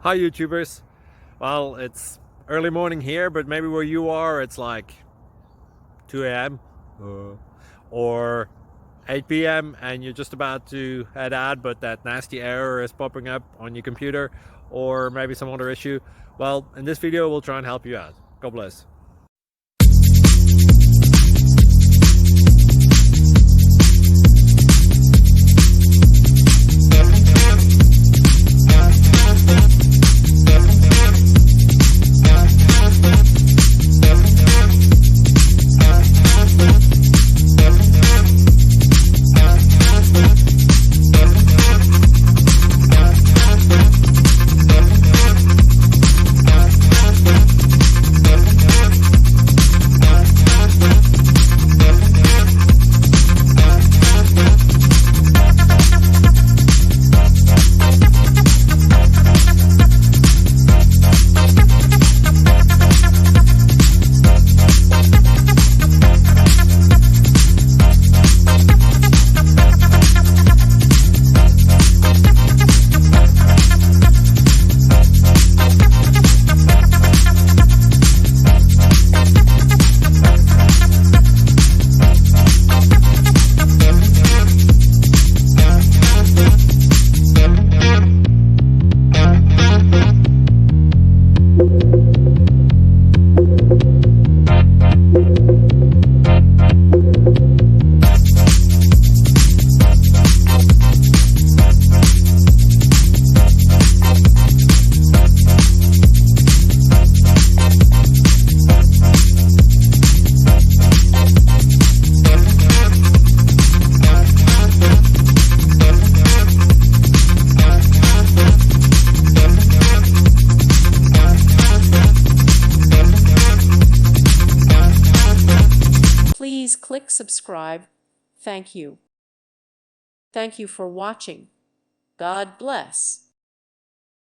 Hi YouTubers. Well, it's early morning here, but maybe where you are it's like 2 a.m. or 8 p.m. and you're just about to head out, but that nasty error is popping up on your computer, or maybe some other issue. Well, in this video we'll try and help you out. God bless. Please click subscribe. Thank you. Thank you for watching. God bless.